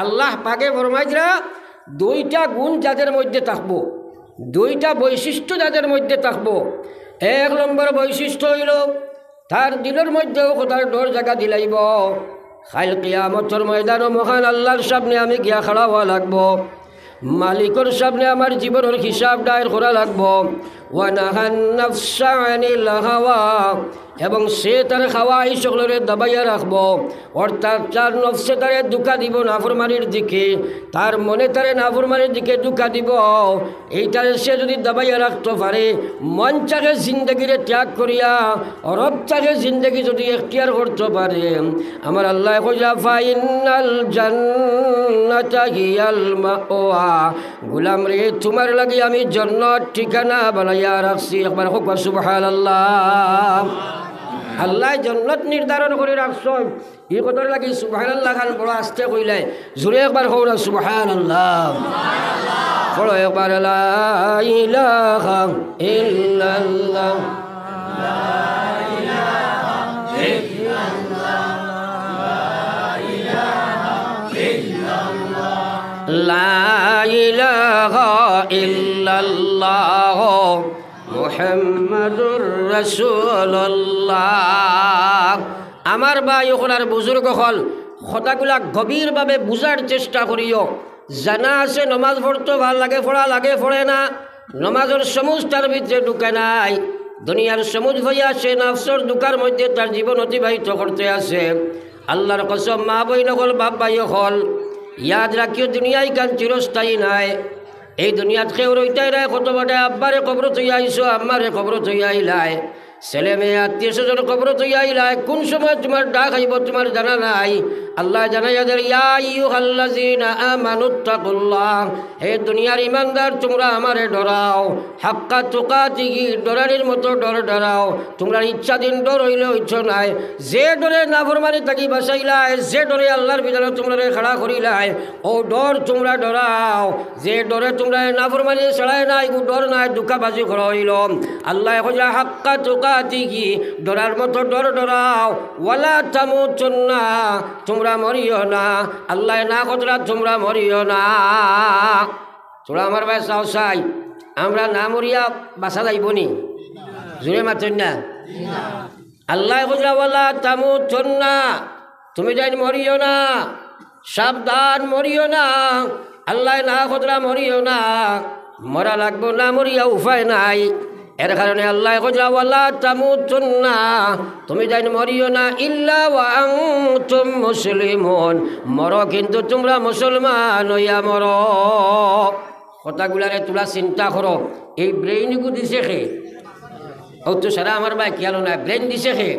আল্লাহ পাকে ফরমাইরা দুইটা গুণ যাদের মধ্যে থাকবো, দুইটা বৈশিষ্ট্য যাদের মধ্যে থাকবো। এক নম্বর বৈশিষ্ট্য হইল তার দিলের মধ্যেও খোদার ডর জায়গা দিলাইব। কাল কিয়ামতের ময়দানে মহান আল্লাহর সামনে আমি গিয়া খাড়া হওয়া লাগবো, মালিকের সামনে আমার জীবনের হিসাব দায়ের করা লাগবো। ওয়ানাহান নাফসা আনিল হাওয়া, এবং সে তার খাওয়া এই সকলের দাবাইয়া রাখবো। অর্থাৎ তার নফসে তারে দুঃখা দিব নাফরমানির দিকে, তার মনে তারে নাফরমানির দিকে দুঃখা দিব। এইটারে সে যদি দাবাইয়া রাখতে পারে, মন চাকে জিন্দগিরে ত্যাগ করিয়া রব চাকে জিন্দগি যদি এখতিয়ার করতে পারে, আমার আল্লাহ কইলা ফাইনাল জান্নাতা হিয়াল মাওয়া, গোলাম রে তোমার লাগি আমি জান্নাত ঠিকানা বানাইয়া রাখছি। একবার হোক সুবহানাল্লাহ। আল্লাহ জান্নাত নির্ধারণ করে রাখছ, এই কথার লাগি সুবহানাল্লাহ খান বড় আস্তে কইলাই, জোরে একবার হোক না সুবহানাল্লাহ। বড় একবার লা ইলাহা ইল্লাল্লাহ, লা ইলাহা ইল্লাল্লাহ, লা ইলাহা ইল্লাল্লাহ মুহাম্মাদুর রাসূলুল্লাহ। আমার ভাই ওখানার বুজুর্গ হল কথাগুলা গভীরভাবে বুঝার চেষ্টা করিও। জানা আছে নমাজ পড়তে ভাল লাগে, পড়া লাগে, পড়ে না, নমাজের সমুজ তার ভিতরে ঢুকে নাই, দুনিয়ার সমুজ হইয়া সে নফসর দুকার মধ্যে তার জীবন অতিবাহিত করতে আছে। আল্লাহর কসম মা বই নকল বাপ ভাই হল ইয়াদ রাখিও দুনিয়ায় কান চিরস্থায়ী নাই। এই দুনিয়াত কেউ রইতাই নাই। কত বটে আব্বারে কবর থইয়া আইসো, আম্মারে কবর থইয়া আইলাই, ছেলে মেয়ে আত্মীয় স্বজন কবর থইয়া আইলাই, কোন সময় তোমার ডাক আইব তোমার জানা নাই। আল্লাহ জানাইয়া দেন ইয়া আইয়ুহাল্লাযীনা আমানুত্তাকুল্লাহ, হে দুনিয়ার ইমানদার তোমরা আমারে ডরাও, হাক্কা তুকাতিহি, ডরারের মতো ডর ডরাও। তোমরা ইচ্ছাধীন ডর হইলে ইচ্ছা নাই, যে ডরে নাফরমানি থাকি বাঁচাইলাই, যে ডরে আল্লাহর বিধানে তোমরা খাড়া করিলাই, ও ডর তোমরা ডরাও। যে ডরে তোমরা নাফরমানি ছাড়াই নাই, গো ডর নাই, দুঃখাবাজি করা হইল। আল্লাহ কইলা হাক্কা তুকাতিহি, ডরার মতো ডর ডরাও। ওয়ালা তামুতুন্না, তোমরা মরিও না। আল্লাহ না কতরা তোমরা মরিও না। তোরা আমার ভাই চাও চাই আমরা না মরিয়া বাসা যাইবনি, জোরে মাতেন না। আল্লাহ কতরা ওয়ালা তামুতুন্না, তুমি যাই মরিও না, সাবধান মরিও না। আল্লাহ না কতরা মরিও না, মরা লাগবো না, মরিয়া উপায় নাই। এর কারণে আল্লাহ কইলা ওয়ালা তামুতুন্না, তুমি যাই মরিও না ইল্লা ওয়া আনতুম মুসলিমুন, মরো কিন্তু তোমরা মুসলমান হইয়া মরো। কথাগুলারে তোলা চিন্তা করো। এই ব্রেইনগু দিছে খে, ও তো সারা আমার ভাই খেয়াল নাই, ব্রেইন দিছে খে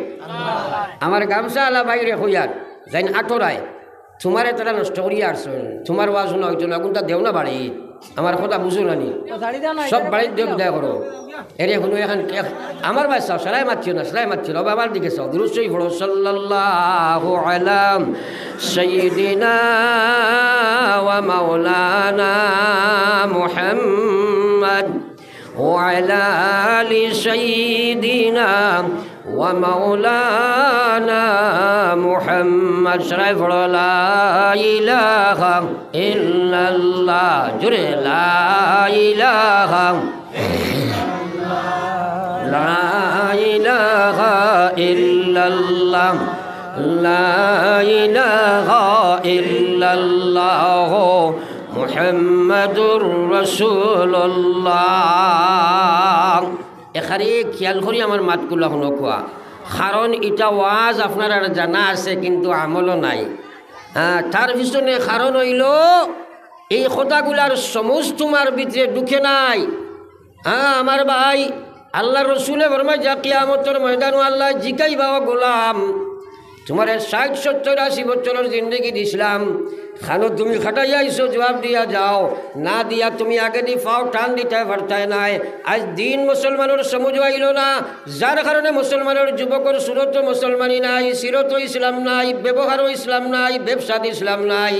আমার গামছা আলা বাইরে হইয়ার যাই আটরায় তোমারে তারা নষ্ট করিয়া আসছো। তোমার ওয়াজ না হইতো না, কোনটা দেও না বাড়ি, আমার কথা বুঝো না নি, সব বাড়ির দেব দেয়া করো। এর এখন এখন আমার বাচ্চা সেলাই মারছিল না, সেলাই মারছিল আমার দিকে চাও। দুরুশ্বই পড়ো সাল্লাল্লাহু আলা সাইয়্যিদিনা ওয়া মাওলানা মুহাম্মদ ওয়া আলা আলি সাইয়্যিদিনা ওয়া মাওলানা মুহাম্মদ। সেলাই পড়ো লা ইলাহা ইল্লাল্লাহ, জোরে লা ইলাহা লা ইলাহা ইল্লাল্লাহ, লা ইলাহা ইল্লাল্লাহ মুহাম্মাদুর রাসূলুল্লাহ। এখানে খেয়াল করি আমার মাতগুলো শুনো কোয়া, কারণ এটা ওয়াজ আপনার আর জানা আছে কিন্তু আমলও নাই। তার পিছনে কারণ হইল এই কথাগুলার সমুজ তোমার ভিতরে ঢুকে নাই। আমার ভাই আল্লাহ রসুলে ফরমায় যা কিয়ামতের ময়দানে আল্লাহ জিকাইবা ও গোলাম, তোমার 60-70-80 বছরের জিন্দগি দিছিলাম, খানো তুমি খাটাইয়া আইসো, জবাব দিয়া যাও। না দিয়া তুমি আগে দি পাও টান দিতে পারতায় নাই। আজ দিন মুসলমানের সমুজ আইল না, যার কারণে মুসলমানের যুবকের সুরত মুসলমানি নাই, সিরত ইসলাম নাই, ব্যবহারও ইসলাম নাই, ব্যবসাদ ইসলাম নাই।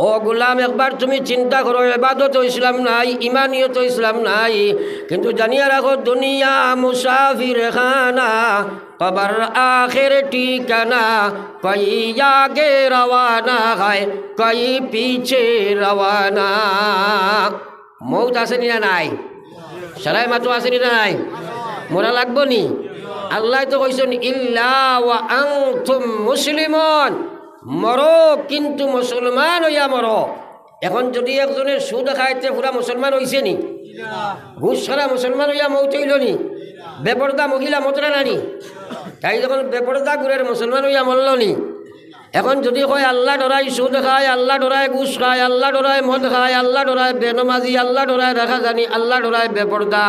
ও গোলাম একবার তুমি চিন্তা করো, ইবাদত ইসলাম নাই, ইমানিয়ত ইসলাম নাই। কিন্তু জানিয়া রাখো দুনিয়া মুসাফির খানা, কবর আখির ঠিকানা, কই আগে রওয়ানা হয়, কই পিছে রওয়ানা। মৌত আসেনি না নাই? সারাই মাত্র আসেনি না নাই? মরা লাগবো নি? আল্লাহ তো কইছেন ইল্লা ওয়া আনতুম মুসলিমুন, মরো কিন্তু মুসলমান হইয়া মরো। এখন যদি একজনে সুদ খাইতে পুরা মুসলমান হইছে নি? ঘুষ ছাড়া মুসলমান হইয়া মৌত হইল নি? বেপরদা মহিলা মতরা নানি? তাই যখন বেপরদা গুরের মুসলমান হইয়া মরল নি? এখন যদি কয় আল্লাহ ডরাই সুদ খায়, আল্লাহ ডরাই ঘুষ খায়, আল্লাহ ডরাই মদ খায়, আল্লাহ ডরাই বেনমাজি, আল্লাহ ডরাই রাখা জানি, আল্লাহ ডরাই বেপরদা,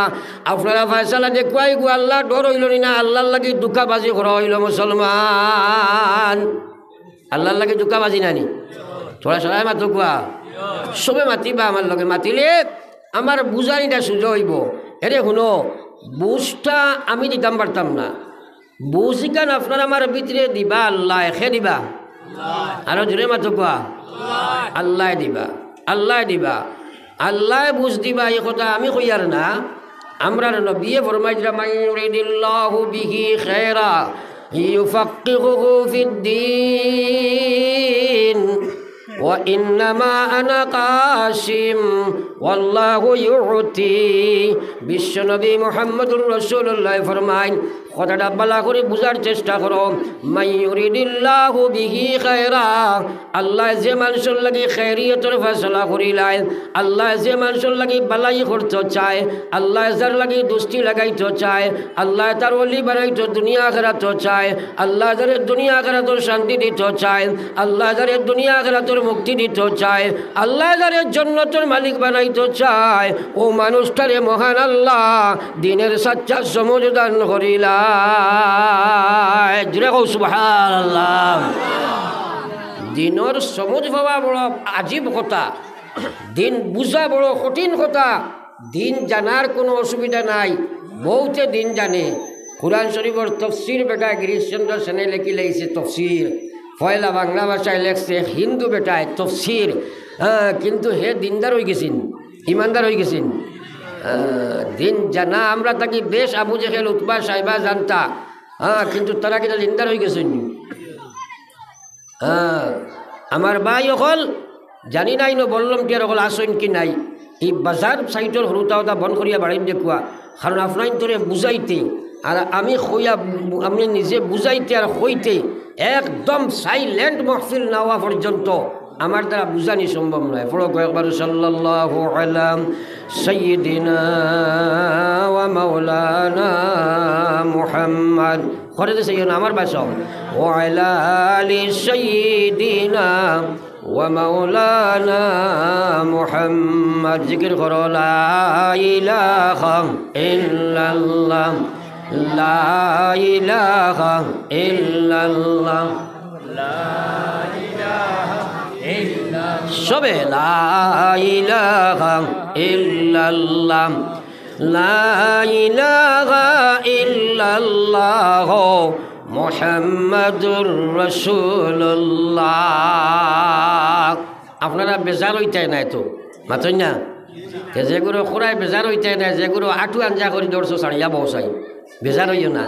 আপনারা ফায়সালা দেখুয়াই গো আল্লাহ ডর হইল নি না? আল্লাহর লাগি দুঃখাবাজি করা হইল মুসলমান? আল্লাহর লাগি দুঃখাবাজি নানি? থোড়া সবাই মাতো কোয়া, সবে মাতিবা আমার লগে, মাতিলে আমার বুঝানিটা সুযোগ হইব। এরে শুনো, বুঝটা আমি দিতাম পারতাম না, বুঝিকান আপনার আমার ভিতরে দিবা আল্লাহ, এখে দিবা। আরো জোরে মাতো কোয়া, আল্লাহ দিবা, আল্লাহ দিবা, আল্লাহ বুঝ দিবা। এই কথা আমি কইয়ার না, আমরা নবিয়ে ফরমাইছিলাম মাইয়ুরিদিল্লাহু বিহি খায়রা ইউফাক্কিহুহু ফিদ্দীন ওয়া ইন্নামা আনা কাসিম ওয়াল্লাহু ইউতি। বিশ্বনবী মুহাম্মদুর রাসূলুল্লাহ ফরমাইন, কথাটা বালা করে বুঝার চেষ্টা করো। মাইয়ুরিদিল্লাহু বিহি খায়রা, আল্লাহ যে মানুষের লাগি খায়রিয়তের ফয়সালা করিলাই, আল্লাহ যে মানুষের লাগি বালাই করতে চায়, আল্লাহ যার লাগি দুষ্টি লাগাইতে চায়, আল্লাহ তার ওলি বানাইতে দুনিয়া আখিরাত চায়, আল্লাহ যারে দুনিয়া আখিরাতের শান্তি দিতে চায়, আল্লাহ যারে দুনিয়া আখিরাতের মুক্তি দিতে চায়, আল্লাহ যারে জান্নাতের মালিক বানাইতে চায়, ও মানুষটারে মহান আল্লাহ দিনের সচ্চা সমঝ দান করিলা। সুবহানাল্লাহ। দিনের সমঝ পাওয়া বড় আজীব কথা, দিন বুঝা বড় কঠিন কথা। দিন জানার কোনো অসুবিধা নাই, বহুতে দিন জানে। কুরআন শরীফের তফসির বেটা গিরিশচন্দ্র সেনে লেখি লেগেছে তফসির, পয়লা বাংলা ভাষায় লেখছে হিন্দু বেটায় তফসির। কিন্তু হে দিনদার হয়ে গেছেন, ইমানদার হয়ে গেছেন। দিন জানা আমরা তাকে বেশ আবু জেহেল উতবা সাহেবা জানতা, কিন্তু তারা কিন্তু দিনদার হয়ে গেছেন। আমার ভাই অকল জানি নাই ন বললাম টিয়ার অকল আসেন কি নাই, এই বাজার সাইটর সরুতা বন করিয়া বাড়ির দেখুয়া, কারণ আপনার তোরে বুঝাইতে আর আমি কইয়া আমি নিজে বুঝাইতে আর কইতে একদম সাইলেন্ট মহফিল না হওয়া পর্যন্ত আমার দ্বারা বুঝানি সম্ভব নয়। পড়ো কয়েকবার সাল্লাল্লাহু আলা সাইয়্যিদিনা ওয়া মাওলানা মুহাম্মদ করে দিছে আমার ভাষা, ওয়া আলা আলি সাইয়্যিদিনা ওয়া মাওলানা মুহাম্মদ। জিকির করো লা ইলাহা ইল্লাল্লাহ, লা ইলাহা ইল্লাল্লাহ, লা ইলাহা সবে লা ইলাহা ইল্লাল্লাহ, লা ইলাহা ইল্লাল্লাহ মুহাম্মাদুর রাসূলুল্লাহ। আপনারা বেজার হইতে নাই তো মাতই না, যেগুলো খোরায় বেজার হইতে নাই, যেগুলো আঠু আঞ্জা করে দৌড়ছো ছাড়িয়া বসাই, বেজার হইও না।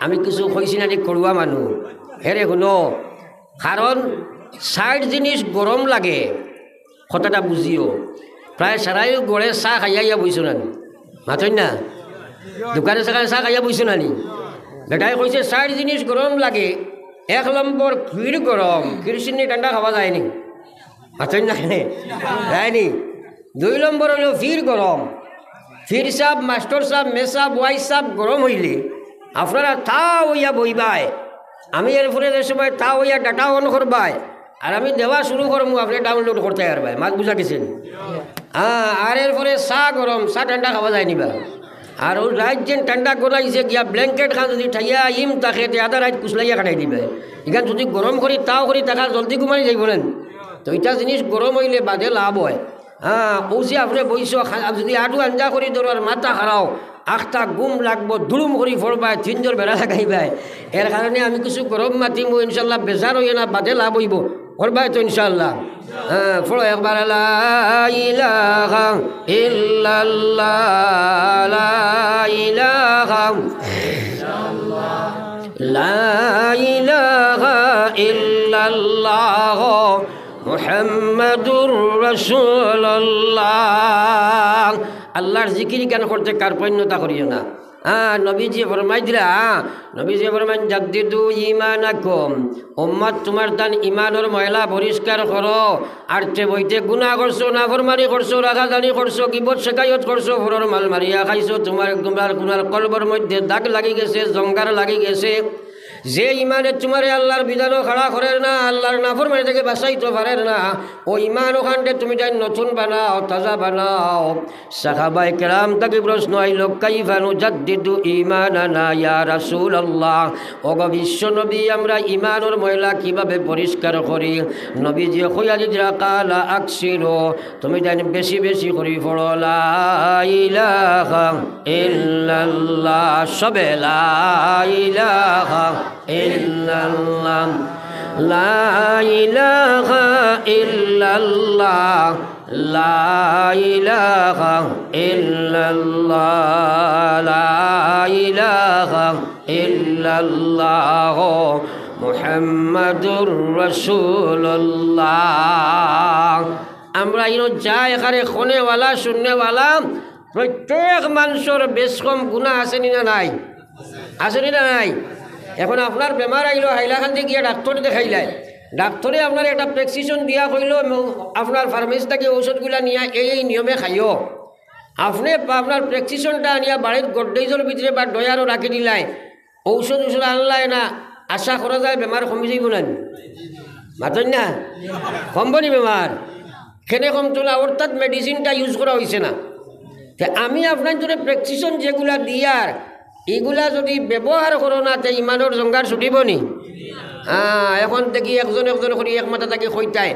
আমি কিছু কইছি না করুয়া মানুষ, হেরে শুনো, কারণ সাইড জিনিস গরম লাগে, কথাটা বুঝিও। প্রায় সারাই গড়ে চাহ খাইয়া বইছো নানি, মাতই না, দোকানে সাকানে চাহ খাইয়া বইছো নানি। বেটাই কইছে সাইড জিনিস গরম লাগে, এক নম্বর ক্ষীর গরম, ক্ষীর চিনি ঠান্ডা খাওয়া যায়নি, মাতই না যায়নি। দুই নম্বর হইল ফির গরম, ফির সাপ মাস্টার সাপ মেসাপ ওয়াই সাপ গরম হইলে আপনারা তা হইয়া বইবাই, আমি এর ফলে যে সময় তা হইয়া ডাটা অন করবাই, আর আমি দেওয়া শুরু করবো, আপনি ডাউনলোড করতে পারবাই। মাছ বুঝা গেছেন? আর এর পরে চা গরম, চা ঠান্ডা খাওয়া যায় নিবা। আর ও রাত যেন ঠান্ডা করাইছে গিয়া ব্ল্যাঙ্কেট খান যদি ঠাইয়া ইম তাকে আধা রাত কুচলাইয়া কাটাই দিবে। এখান যদি গরম করি তাও করি টাকা জলদি ঘুমাই যাইব নেন। তো এটা জিনিস গরম হইলে বাদে লাভ হয়। ওসি আপনি বইস যদি আটু আঞ্জা করি ধরার মাথা খারাও, আখটা গুম লাগবো, দুলুম করি ফরবাই, তিনজোর বেড়া লাগাইবাই। এর কারণে আমি কিছু গরম মাতিম, ইনশাল্লাহ বেজার হইয়া না, বাদে লাভ হইব করবাই তো ইনশাল্লাহ। ফলো একবার লা ইলাহা ইল্লাল্লাহ, লা ইলাহা লা ইলাহা ইল্লাল্লাহ মুহাম্মাদুর রাসূলুল্লাহ। আল্লাহর জিকির কেন করতে কার পণ্যতা করিও না। নবীজি ফরমাই দিলা, নবীজি ফরমাইন জাদ্দিদু ঈমানাকুম, উম্মত তোমার তান ইমানের ময়লা পরিষ্কার করো। আর তে বইতে গুনাহ করছো, নাফরমানি করছো, রাগাজানি করছো, গীবত শেকায়ত করছো, ফরর মাল মারিয়া খাইছো, তোমার গুনার কলবের মধ্যে দাগ লাগি গেছে, জঙ্গার লাগি গেছে। যে ইমানে তোমারে আল্লাহর বিধানও খাড়া করেন না, আল্লাহর নাফরমানি থেকে বাঁচাইতে পারেন না, ও ইমান ওখানটে তুমি যাই নতুন বানাও, তাজা বানাও। সাহাবায়ে কেরাম তাকে প্রশ্ন আইল, কাইফা নুজাদ্দিদু ঈমানানা ইয়া রাসূলুল্লাহ, ওগো বিশ্ব নবী আমরা ইমানের ময়লা কিভাবে পরিষ্কার করি? নবীজি কইয়া দিরা, কালা আকসিরু, তুমি জান বেশি বেশি করি পড়ো লা ইলাহা ইল্লাল্লাহ, সবে লা ইলাহা ইল্লাল্লাহ, লা ইলাহা ইল্লাল্লাহ, লা ইলাহা ইল্লাল্লাহ, লা ইলাহা ইল্লাল্লাহ মুহাম্মাদুর রাসূলুল্লাহ। আমরা ইনো যা এখানে খনেওয়ালা শূন্যওয়ালা প্রত্যেক মানুষের বেশ কম গুনাহ আসেনি না নাই? আসেনি না নাই? এখন আপনার বেমার আইলো, হাইলাকান্দি গিয়ে ডাক্তার দেখাইলাই, ডাক্তারে আপনার একটা প্রেসক্রিপশন দিয়া কইল আপনার ফার্মেসি থেকে ঔষধগুলা নিয়ে এই নিয়মে খাইও। আপনি আপনার প্রেসক্রিপশনটা আনিয়া বাড়ির গড্রেজের ভিতরে বা ডয়ারও রাখি দিলাই, ঔষধ আনলাই না, আশা করা যায় বেমার কমি যাইব না? মাতন না কমব নি বেমার? কেনে কমতো না? অর্থাৎ মেডিসিনটা ইউজ করা হয়েছে না। আমি আপনার জন্য প্রেসক্রিপশন যেগুলা দিয়ার এগুলা যদি ব্যবহার করো না, তে ইমানের জঙ্গার ছুটিব নি? এখন দেখি একজন একজন করে এক মাথা তাকে কইতায়,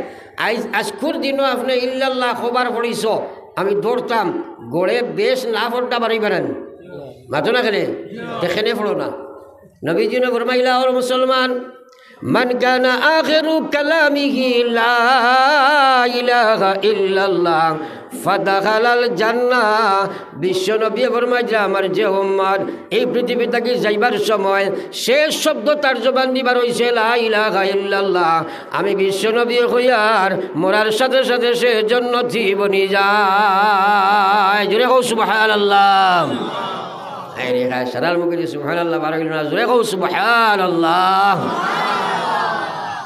আজকুর দিনও আপনি ইল্লাল্লাহ খবর পড়িছ, আমি দৌড়তাম গড়ে বেশ না ফোনটা বাড়ি বেড়ান মাতো না খেলে দেখেনে ফোড়ো না। নবীজি নে ফরমাইলা, ওর মুসলমান, মান কানা আখিরু কালামিহি লা ইলাহা ইল্লাল্লাহ ফাদাখালাল জান্নাহ। বিশ্ব নবী ফরমাইয়া, আমার যে উম্মত এই পৃথিবী থেকে যাইবার সময় শেষ শব্দ তার জবান দিবার হইছে লা ইলাহা ইল্লাল্লাহ, আমি বিশ্ব নবী হইয়ার মরার সাথে সাথে সে জান্নাতি বনি যায়। জোরে কও সুবহানাল্লাহ। আরে সারাল মুখে যে সুবহানাল্লাহ বারো না, জোরে কও সুবহানাল্লাহ।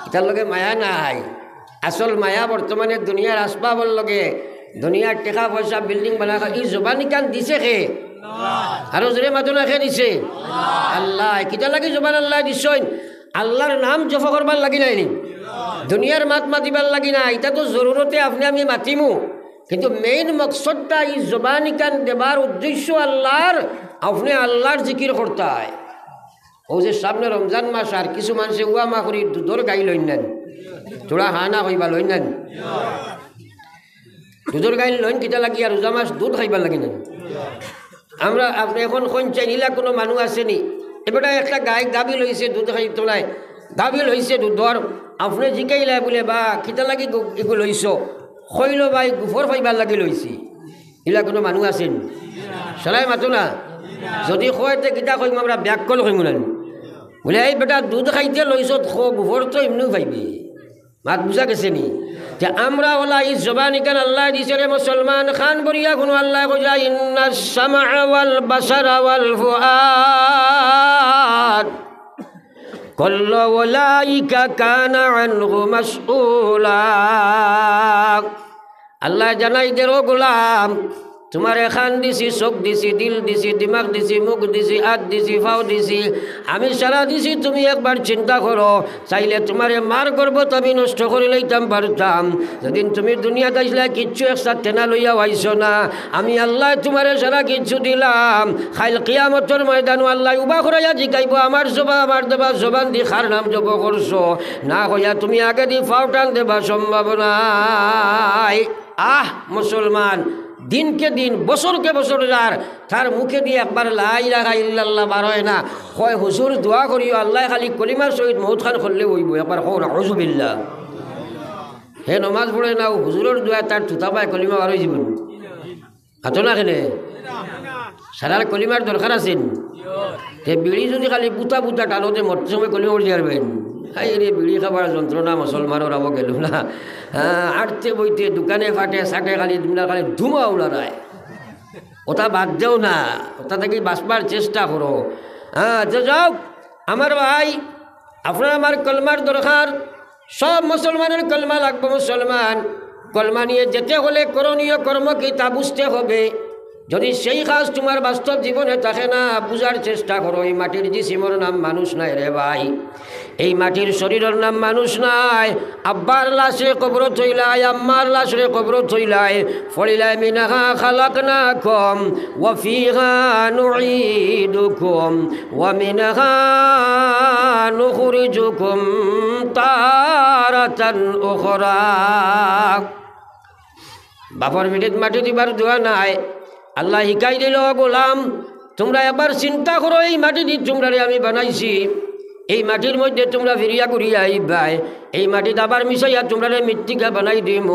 এটার লগে মায়া নাই। আসল মায়া বর্তমানে দুনিয়ার আসবাবর লগে, দুনিয়ার টেকা পয়সা বিল্ডিং বানা এই জবানি কান দিছে খে আরো জোরে মাতুনা খে দিছে আল্লাহ। কিতা লাগি জবান আল্লাহ দিছইন? আল্লাহর নাম জপ করবার লাগি নাই নি, দুনিয়ার মাত মাতিবার লাগি না। এটা তো জরুরতে আপনি আমি মাতিমু, কিন্তু মেইন মকসদটা এই জবানি কান দেবার উদ্দেশ্য আল্লাহর, আপনি আল্লাহর জিকির করতে হয়। ও যে সামনে রমজান মাস, আর কিছু মানুষে উয়া মা করি দুধর গাই লইন নেন, তোরা হানা হইবা লইন নেন, দুধর গাই লইন কিতা লাগি আর রোজা মাস দুধ খাইবার লাগি নেন। আমরা আপনি এখন কোন চাইনিলা কোনো মানুষ আসেনি, এবারে একটা গাই গাবি লইছে দুধ খাই তোলায়, গাবি লইছে দুধর, আপনি জিকাইলাই বলে বা কিতা লাগি এগু লইছ, খইল ভাই গুফর খাইবার লাগি লইছি, এলা কোনো মানুষ আসেন? সলাই মাতো না। যদি খোয়াইতে কিতা কইম আমরা ব্যাকল কইম না, বলে এই বেটা দুধ খাইতে লইছ গুফর তো এমনিও পাইবি। মাত বুঝা গেছে নি? যে আমরা ওলা এই জবানি কান আল্লাহ দিছে রে মুসলমান খান বরিয়া কোনো আল্লাহ কইয়া, ইন্নাস সামআ ওয়াল বাসারা ওয়াল ফুআদ কুল্লু উলাইকা কানা আনহু মাসউলা। আল্লাহ জানাই দেরো গোলাম, তোমারে খান দিছি, চোখ দিছি, দিল দিছি, দিমাগ দিছি, মুখ দিছি, হাত দিছি, ফাও দিছি, আমি সারা দিছি। তুমি একবার চিন্তা করো, চাইলে তোমারে মার করব তো আমি নষ্ট করে লইতাম পারতাম। যেদিন তুমি দুনিয়াতে আসলে কিচ্ছু একসাথে না লইয়া আইস না, আমি আল্লাহ তোমারে সারা কিচ্ছু দিলাম। খাইল কিয়ামতের ময়দান আল্লাহ উবা করাইয়া জিকাইব, আমার জবা আমার দেবা জবান দি খার নাম জপ করছো না হইয়া তুমি আগে দি ফাও টান দেবা সম্ভব নাই। মুসলমান দিনকে দিন বছরকে বছর যার তার মুখে দিয়ে একবার লা ইলাহা ইল্লাল্লাহ বার হয় না, হয় হুজুর দোয়া করিও আল্লাহ খালি কলিমার সহিত মৌত খান করলে হইব, একবার হোক নাউযু বিল্লাহ। হে নমাজ পড়ে না, হুজুরের দোয়া তার থুতা পায় কলিমা বার হয়ে যাবেন। হাতো না খেলে সারার কলিমার দরকার আছেন। তে বিড়ি যদি খালি বুতা বুতা টানোতে মরতে সময় কলে মরে যাবেন। হাই রে বিড়ি খাবার যন্ত্রণা মুসলমানের আবো গেল না। আটতে বইতে দোকানে ফাটে সাটে খালি তোমরা খালি ধুমা উলারায়। ওটা বাদ দেও না, ওটা থেকে বাঁচবার চেষ্টা করো। তো যাও আমার ভাই, আপনার আমার কলমার দরকার। সব মুসলমানের কলমা লাগবে। মুসলমান কলমা নিয়ে যেতে হলে করণীয় কর্ম কি তা বুঝতে হবে। যদি সেই কাজ তোমার বাস্তব জীবনে থাকে না, বুঝার চেষ্টা করো। এই মাটির জিসিমর নাম মানুষ নাই রে ভাই, এই মাটির শরীরের নাম মানুষ নাই। আব্বার লাশে কবর থইলাই, আম্মার লাশে কবর থইলাই, ফলিলাই মিনাহা খালাকনাকুম ওয়া ফিহা নুঈদুকুম ওয়া মিনহা নুখরিজুকুম তারাতান উখরা। বাপর পিঠিত মাটি দিবার দোয়া নাই। আল্লাহ শিকাই দিল, গোলাম তোমরা এবার চিন্তা করো, এই মাটি দিয়ে তোমরা আমি বানাইছি, এই মাটির মধ্যে তোমরা ফিরিয়া করিয়া আইবাই, এই মাটি আবার মিশাইয়া তোমরা মৃত্তিকা বানাই দিম।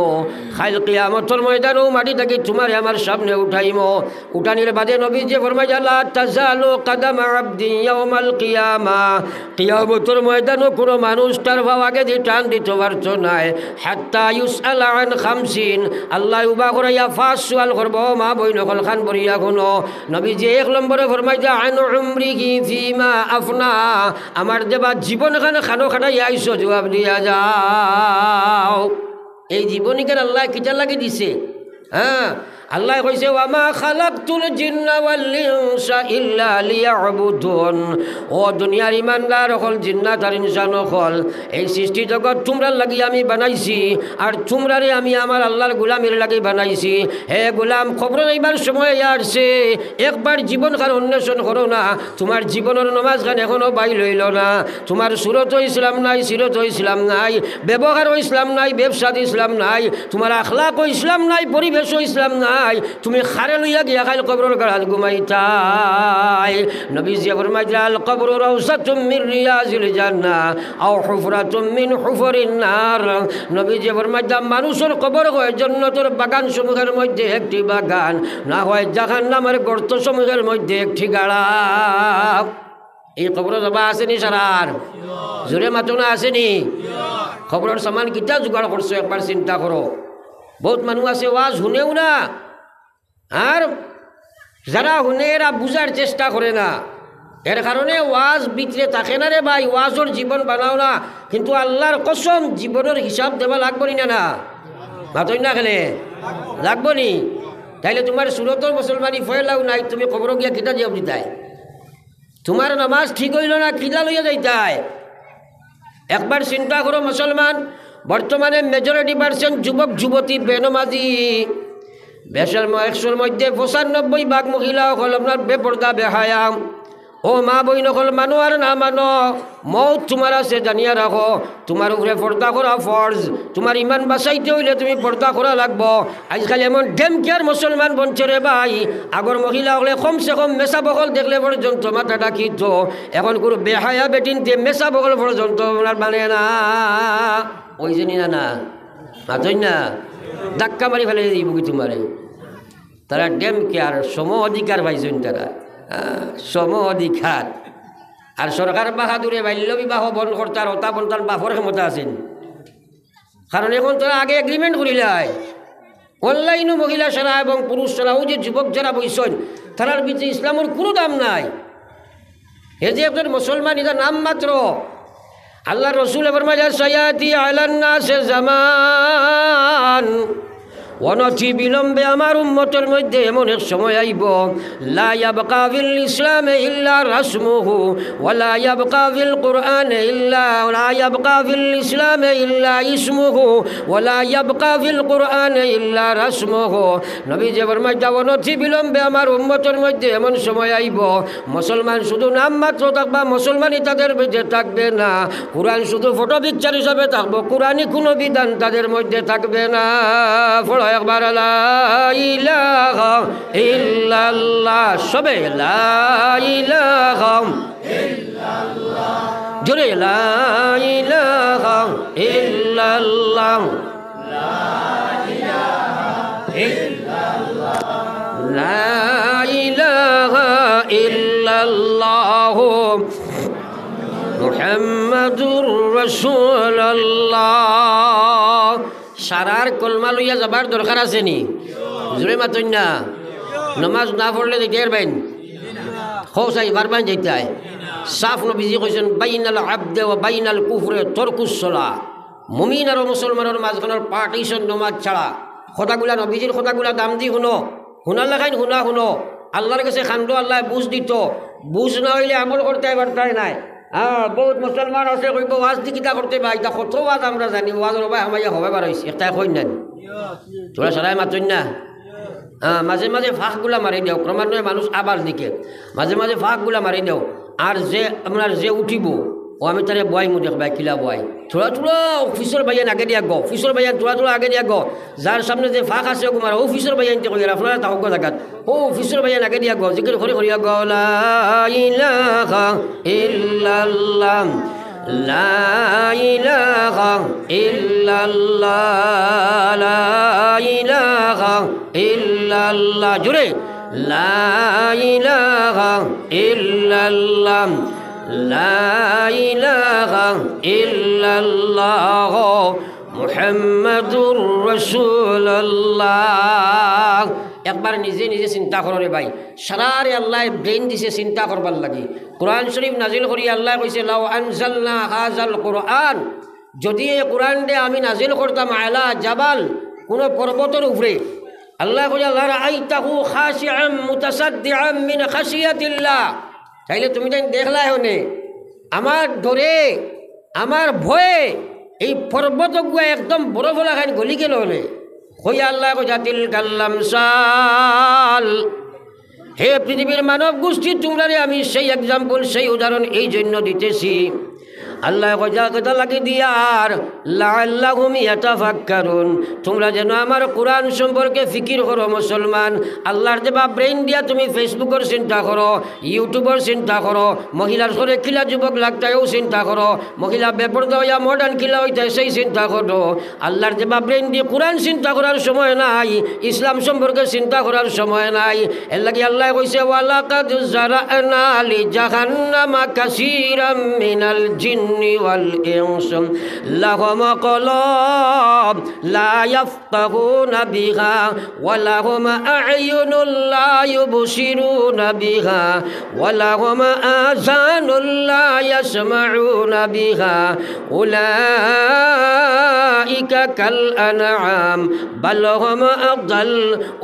খাইল কিয়ামতের ময়দানও মাটি থাকি তোমার আমার সামনে উঠাইম। উঠানির বাদে নবী যে ফরমাই লা তাজালু কদম আবদি ইয়াউমাল কিয়ামা, কিয়ামতের ময়দানও কোনো মানুষ তার ভাব আগে দিয়ে টান দিতে পারত নাই। হাত্তা ইউসআল আন খামসিন, আল্লাহ উবা করাইয়া ফাঁস সোয়াল করব। মা বই নকল খান বরিয়া কোনো নবী যে এক নম্বরে ফরমাই যা আন উমরিহি ফিমা আফনা, আমার দেবা জীবন খানে খানো খানাই আইসো, জবাব দিয়া যাও। এই জীবনীকে আল্লাহ কিটা লাগি দিছে। আল্লাহ কইছে ওয়ামা খালাকতুল জিন্না ওয়াল ইনসা ইল্লা লিয়াবুদুন। ও দুনিয়ার ইমানদার হল, জিন্নাত আর ইনসান হল, এই সৃষ্টি জগৎ তোমরা লাগি আমি বানাইছি, আর তোমরারে আমি আমার আল্লাহর গোলামের লাগি বানাইছি। হে গোলাম, খবর এইবার সময় আসছে, একবার জীবন খান অন্বেষণ করো না। তোমার জীবনের নমাজ খান এখনো বাই লইল না, তোমার সুরত ইসলাম নাই, সিরত ইসলাম নাই, ব্যবহার ইসলাম নাই, ব্যবসাদ ইসলাম নাই, তোমার আখলাক ইসলাম নাই, পরিবেশ ইসলাম নাই, তুমি খারে লইয়া গিয়া খাইল কবরের গাড়াত ঘুমাইতাই। নবী জিয়া ফরমাইলেন আল কবরু রাউসাতুম মিন রিয়াজিল জান্নাহ আও হুফরাতুম মিন হুফরিন নার। নবী জিয়া ফরমাইলেন মানুষের কবর হয় জান্নাতের বাগান সমূহের মধ্যে একটি বাগান, না হয় জাহান্নামের গর্ত সমূহের মধ্যে একটি গাড়া। এই খবর যাবা আসেনি সারার জোরে মাতনা আসেনি? খবরের সামান কিতা জোগাড় করছো একবার চিন্তা করো। বহুত মানুষ আছে ওয়াজ শুনেও না, আর যারা শুনে এরা বুঝার চেষ্টা করে না। এর কারণে ওয়াজ ভিতরে থাকে না রে ভাই, ওয়াজের জীবন বানাও না। কিন্তু আল্লাহর কসম জীবনের হিসাব দেওয়া লাগবো নি না? মাতই না খেলে লাগবো নি? তাইলে তোমার সুরতর মুসলমানি ফয়লাও নাই, তুমি খবর গিয়া কিতা জবাব দিতাই? তোমার নামাজ ঠিক হইল না, কিলা লইয়া যাইতাই? একবার চিন্তা করো মুসলমান, বর্তমানে মেজরিটি পার্সেন্ট যুবক যুবতী বেনমাজি। 100 মধ্যে 95% মহিলা হল আপনার বেপর্দা বেহায়া। ও মা বইন হল মানো আর না মানো, মৌত তোমার আছে জানিয়া রাখো। তোমার উপরে পর্দা করা ফরজ, তোমার ইমান বাঁচাইতে হইলে তুমি পর্দা করা লাগবো। আজকাল এমন ডেম কেয়ার মুসলমান বনছে রে ভাই, আগর মহিলা হলে কমসে কম মেসা বকল দেখলে পর্যন্ত মাথা ডাকিত, এখন কোনো বেহায়া বেটিনতে মেসা বকল পর্যন্ত ওনার মানে না। ওই জন্য না মাতই না, ধাক্কা মারি ফেলে দিব কি তোমারে। তারা ডেম কেয়ার সম অধিকার পাইছেন, তারা সম অধিকার। আর সরকার বাহাদুরে বাল্য বিবাহ বন্ধ করতার হতা বন্তার বাপর ক্ষমতা আছেন। কারণ এখন তারা আগে এগ্রিমেন্ট করিলাই, অনলাইনও মহিলা সারা এবং পুরুষ সারাও যে যুবক যারা বইছেন, তারার ভিতরে ইসলামের কোনো দাম নাই। এ যে একজন মুসলমান, এটা নাম মাত্র। আল্লাহ রসুল ফরমায়া সায়াতি আলান নাস জামান, অনতি বিলম্বে আমার উম্মতের মধ্যে এমন এক সময় আইব, লা ইয়াবকা ফিল ইসলামে ইল্লা রাসমুহু ওয়া লা ইয়াবকা ফিল কুরআনে ইল্লা লা ইয়াবকা ফিল ইসলামে ইল্লা ইসমুহু ওয়া লা ইয়াবকা ফিল কুরআনে ইল্লা রাসমুহু। নবী যে ফরমাইতা অনতি বিলম্বে আমার উম্মতের মধ্যে এমন সময় আইব, মুসলমান শুধু নাম মাত্র থাকবা, মুসলমানই তাদের মধ্যে থাকবে না। কুরআন শুধু ফটো পিকচার হিসাবে থাকবো, কুরআনি কোনো বিধান তাদের মধ্যে থাকবে না। একবার লা ইলাহা ইল্লাল্লাহ, সবে লা ইলাহা ইল্লাল্লাহ, জোরে লা ইলাহা ইল্লাল্লাহ, লা ইলাহা ইল্লাল্লাহ, লা ইলাহা ইল্লাল্লাহ মুহাম্মাদুর রাসূলুল্লাহ। সারার কলমা লইয়া যাবার দরকার আছে নি? জোরে মাতই না। নমাজ না পড়লে দেখতে পারবেন খোসাই বারবার যেতে সাফ নবীজি কইছেন বাইনাল আবদে ওয়া বাইনাল কুফরে তরকুস সালাহ। মুমিন আর মুসলমানের মাঝখানের পার্টিশন নমাজ ছাড়া। কথাগুলা নবীজির কথাগুলা দাম দি শুনো, শুনার লাগাইন শুনা শুনো। আল্লাহর কাছে খান্ড আল্লাহ বুঝ দিত, বুঝ না হইলে আমল করতে পারতাই নাই। বহুত মুসলমান আছে কইব ওয়াজ দি কিতা করতে বা এটা কত ওয়াজ আমরা জানি, ওয়াজ রবাই আমায় হবে বার হয়েছে একটা কই নেন তোরা সারাই মাতই না। মাঝে মাঝে ফাঁকগুলা মারি দেও, ক্রমান্বয়ে মানুষ আবার দিকে মাঝে মাঝে ফাঁকগুলা মারি দেও। আর যে আপনার যে উঠিব ও আমি তারে বয় মু দেখবাই কিলা বয় থোড়া থোড়া অফিসর ভাইয়ান আগে দিয়া গো, অফিসর ভাইয়ান থোড়া থোড়া আগে দিয়া গো। যার সামনে যে ফাঁক আছে কুমার ও অফিসর ভাইয়ান কই আপনারা তাও জায়গাত ও অফিসর ভাইয়ান আগে দিয়া গো, জিকির করে করিয়া গো লা ইলাহা ইল্লাল্লাহ লা ইলাহা ইল্লাল্লাহ লা ইলাহা ইল্লাল্লাহ। জোরে লা ইলাহা ইল্লাল্লাহ লা ইলাহা ইল্লাল্লাহ মুহাম্মাদুর রাসূলুল্লাহ। একবার নিজে নিজে চিন্তা করে ভাই, সারারে আল্লাহ ব্রেন দিছে চিন্তা করবার লাগি। কোরআন শরীফ নাজিল করি আল্লাহ কইছে লাউ আনজালনা হাযাল কোরআন, যদি এই কোরআন দে আমি নাজিল করতাম আলা জাবাল, কোন পর্বতের উপরে, আল্লাহ কইছে লা রাআইতাহু খাশিআম মুতাসাদ্দিআম মিন খাশিয়াতিল্লাহ, তাইলে তুমি তাই দেখলাই হনে আমার ধরে আমার ভয়ে এই পর্বত গুয়া একদম বরফ লাগাই গলি গেল হলে কই আল্লাহ জাতিল কাল্লাম সাল। হে পৃথিবীর মানব গোষ্ঠী, তোমরা আমি সেই এক্সাম্পল সেই উদাহরণ এই জন্য দিতেছি। আল্লাহ কথা লাগে দিয়ার লাআল্লাহুম ইয়াতাফাক্কারুন, তোমরা যেন আমার কোরআন সম্পর্কে ফিকির করো। মুসলমান আল্লাহর দেবা ব্রেন দিয়া তুমি ফেসবুকের চিন্তা করো, ইউটিউবের চিন্তা করো, মহিলার ঘরে কিলা যুবক লাগতায়ও চিন্তা করো, মহিলা বেপরদা হইয়া মডার্ন কিলা হইতে সেই চিন্তা করো। আল্লাহর দেবা ব্রেন দিয়ে কোরআন চিন্তা করার সময় নাই, ইসলাম সম্পর্কে চিন্তা করার সময় নাই। এর লাগি আল্লাহ কইছে ওয়ালাকাদ জারানা লি জাহান্নামা কাসীরাম মিনাল জিন্নি ওয়াল ইনস লাহুম কলব লা ইয়াফকাহুনা বিহা ওয়া লাহুম আ'য়ুনুন লা ইউবসিরুনা বিহা ওয়া লাহুম আযানুন লা ইয়াসমাউনা বিহা উলাইকা কাল আনআম বাল হুম আদাল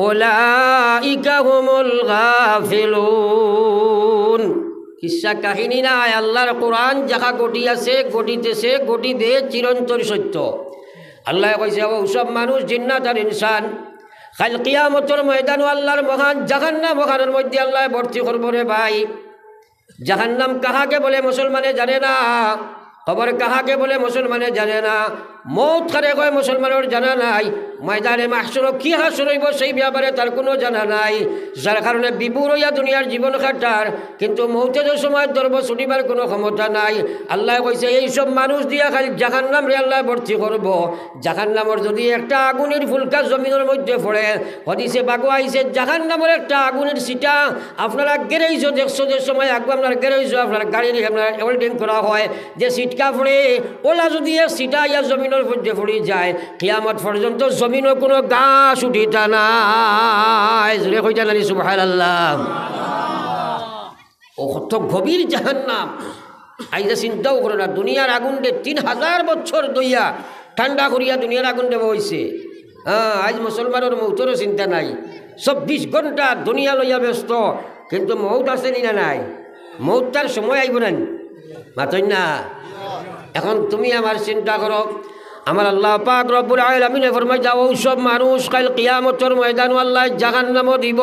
উলাইকা হুমুল গাফিলুন। কিসা কাহিনী নাই, আল্লাহর কোরআন যাহা ঘটিয়াছে ঘটিতেছে ঘটিবে চিরন্তন সত্য। আল্লাহ কইছে ওসব মানুষ জিন্নাত আর ইনসান কাল কিয়ামতের ময়দান আল্লাহর মহান জাহান্নাম মহানের মধ্যে আল্লাহ ভর্তি করব রে ভাই। জাহান্নাম কাহাকে বলে মুসলমানে জানে না, খবর কাহাকে বলে মুসলমানে জানে না, মৌত কারে কয় মুসলমানের জানা নাই, ময়দানে মাহশর কি হাসর হইব সেই ব্যাপারে তার কোনো জানা নাই। যার কারণে বিপুর হইয়া দুনিয়ার জীবন খাটার, কিন্তু মৌতের সময় ধরব ছুটিবার কোনো ক্ষমতা নাই। আল্লাহ কইছে এইসব মানুষ দিয়া খালি জাহান্নাম রে আল্লাহ ভর্তি করব। জাহান্নামের যদি একটা আগুনের ফুলকা জমিনের মধ্যে পড়ে, হদিসে বাগু আইছে জাহান্নামের একটা আগুনের সিটা আপনারা গ্যারেজ দেখছো, যে সময় আগে আপনার গ্যারেজ আপনার গাড়ির আপনার ওয়েল্ডিং করা হয়, যে সিটকা পড়ে ওলা যদি সিটা ইয়া জমিনের মধ্যে পড়ে যায়, কিয়ামত পর্যন্ত জমিনও কোনো গাছ উঠিতা নাই। জোরে কইতা নানি সুবহানাল্লাহ। ও কত গভীর জাহান্নাম, আইজা চিন্তাও করো না। দুনিয়ার আগুন দে 3000 বছর দইয়া ঠান্ডা করিয়া দুনিয়ার আগুন দেব হয়েছে। আজ মুসলমানের মৌতেরও চিন্তা নাই, 24 ঘন্টা দুনিয়া লইয়া ব্যস্ত, কিন্তু মৌত আছে না নাই? মৌত তার সময় আইব না মাতই না। এখন তুমি আমার চিন্তা করো, আমার আল্লাহ পাক রব্বুল আলামিন ফরমায় যাও সব মানুষ কাল কিয়ামতের ময়দান আল্লাহ জাহান্নাম দিব।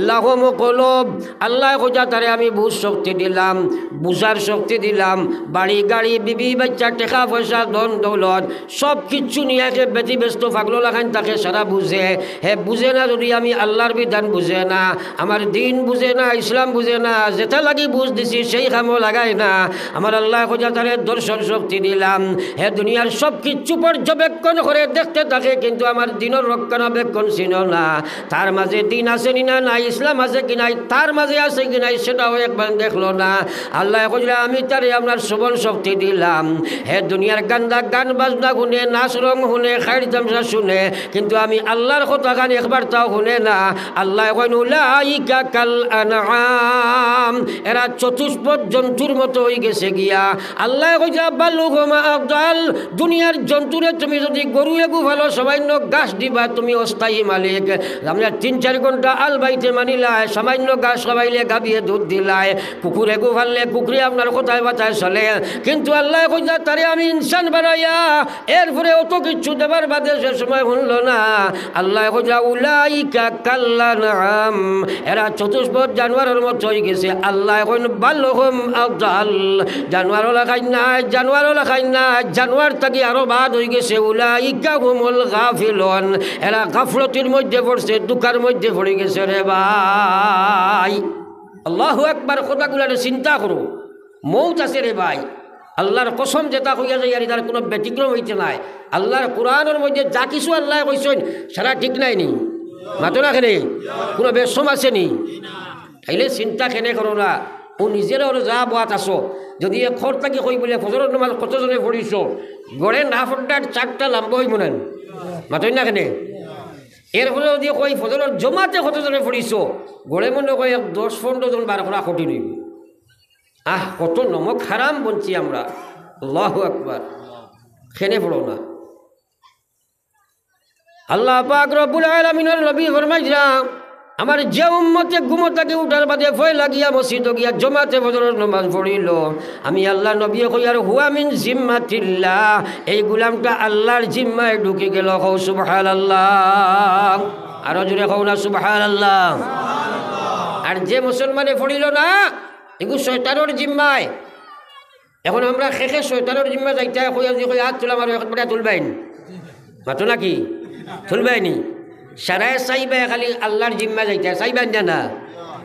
লাহুম কলব, আল্লাহ কইতা তারে আমি বুঝ শক্তি দিলাম, বুঝার শক্তি দিলাম, বাড়ি গাড়ি বিবি বাচ্চা টাকা পয়সা ধন দৌলত সব কিচ্ছু নিয়ে ব্যতিব্যস্ত পাগলো লাগান তাকে সারা বুঝে। হে বুঝে না যদি আমি আল্লাহর বিধান বুঝে না, আমার দিন বুঝে না, ইসলাম বুঝে না, যেটা লাগি বুঝ দিছি সেই কামও লাগাই না। আমার আল্লাহ কইতা তারে দর্শন শক্তি দিলাম। হে দুনিয়ার সব কিচ্ছু পর্যবেক্ষণ করে দেখতে থাকে, কিন্তু আমার দিনের রক্ষণাবেক্ষণ ছিল না। তার মাঝে দিন আছে নি না নাই, ইসলাম আছে কি নাই, তার মাঝে আছে কি নাই সেটাও একবার দেখলো না। আল্লাহ কইলে আমি তারে আপনার শ্রবণ শক্তি দিলাম, হে দুনিয়ার গান্দা গান বাজনা শুনে, নাচ রং শুনে, খাইর তামসা শুনে, কিন্তু আমি আল্লাহর কথা গান একবার তাও শুনে না। আল্লাহ কইন উলাইকা কাল আনআম, এরা চতুষ্পদ জন্তুর মতো হয়ে গেছে গিয়া। আল্লাহ কইছে বালুহুমা আফদাল, দুনিয়ার জন্তুরে তুমি যদি গরু এগু ভালো সামান্য ঘাস দিবা তুমি অস্থায়ী মালিক। আমরা 3-4 ঘন্টা আল বাইতে মানিলাই, সামান্য ঘাস খাবাইলে গাবিয়ে দুধ দিলাই, কুকুর এগু ভাললে কুকুরে আপনার কোথায় বাঁচায় চলে। কিন্তু আল্লাহ কইছে তারে আমি ইনসান বানাইয়া এরপরে অত কিছু দেবার বাদে সে সময় শুনল না। আল্লাহ কইছে উলাইকা কাল আনআম, এরা চতুষ্পদ জানোয়ারের মতো হয়ে গেছে। আল্লাহ কইন বালুহুম আফদাল, জানোয়ার লাগাই নাই, জানোয়ার লাগাই নাই, জানোয়ার থাকি আরো বাদ হয়ে গেছে। উলাইকা হুমুল গাফিলুন, এরা গাফলতির মধ্যে পড়ছে, দুঃখার মধ্যে পড়ে গেছে রে ভাই। আল্লাহু আকবার, কথাগুলো চিন্তা করো। মৌত আছে রে ভাই, আল্লাহর কসম যেটা হইয়া যায় আর তার কোনো ব্যতিক্রম হইতে নাই। আল্লাহর কোরআনের মধ্যে যা কিছু আল্লাহ কইছেন সারা ঠিক নাই নি, মাতো না খেলে কোনো বেশম আছে নি, তাইলে চিন্তা কেনে করো না। ও নিজের যা বাত আসো, যদি এ খর থাকি কই বলে ফজরের নামাজ কতজনে পড়িছ, গড়ে না ফোনটার 4টা লাম্ব হইব না, মাতই না কেনে। এর ফলে যদি কই ফজরের জমাতে কতজনে পড়িছ, গড়ে মনে কই 10-15 জন 12 করা কঠিন হইব। কত নমক হারাম বলছি আমরা। আল্লাহু আকবার, খেনে পড়ো না। আল্লাহ পাক রব্বুল আলামিনের নবী ফরমাইরা, আমার যে উম্মতে ঘুমোতাকে উঠার বাদে ভয় লাগিয়া মসজিদ গিয়া জমাতে ফজরের নামাজ পড়িল, আমি আল্লাহ নবী কই আর হুয়া মিন জিম্মাতিল্লাহ, এই গোলামটা আল্লাহর জিম্মায় ঢুকে গেল। কও সুবহানাল্লাহ, আরো জোরে কও না সুবহানাল্লাহ। আর যে মুসলমানে পড়িল না, এগুলো শয়তানের জিম্মায়। এখন আমরা শেষে শয়তানের জিম্মা যাইতে কই হাত তোলা মারো, এখন তুলবাইন মাতো নাকি তুলবাইনি, সারায় চাইবে খালি আল্লাহর জিম্মা যাইতে চাইবেন না।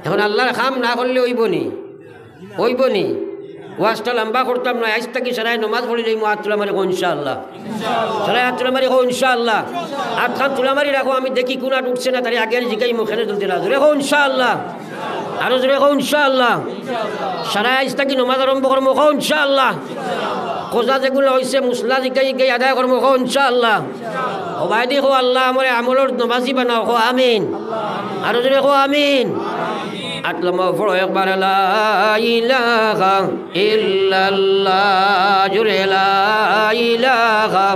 এখন আল্লাহর কাম না করলে ওইবনি ওয়াজটা লম্বা করতাম না। আজ থাকি সারায় নমাজ পড়ি যাই, হাত তোলা মারি কো ইনশাআল্লাহ, সারায় হাত তোলা মারি কো ইনশাআল্লাহ। হাত খান তোলা মারি রাখো, আমি দেখি কোন হাত উঠছে না, তার আগে জিকাই মুখে তুলতে না, জোরে কো ইনশাআল্লাহ, আরো জোরে কো ইনশাআল্লাহ। সারায় আজ থাকি নমাজ আরম্ভ করবো কো ইনশাআল্লাহ। কোজা যেগুলো হয়েছে মুসলা জিকাই আদায় করবো কো ইনশাআল্লাহ। ও ভাই দেখো আল্লাহ আমার আমলের নমাজি বানাও, কো আমিন, আরো জোরে কো আমিন। আতলামা পড়ো একবার, লা ইলাহা ইল্লাল্লাহ, জোরে লা ইলাহা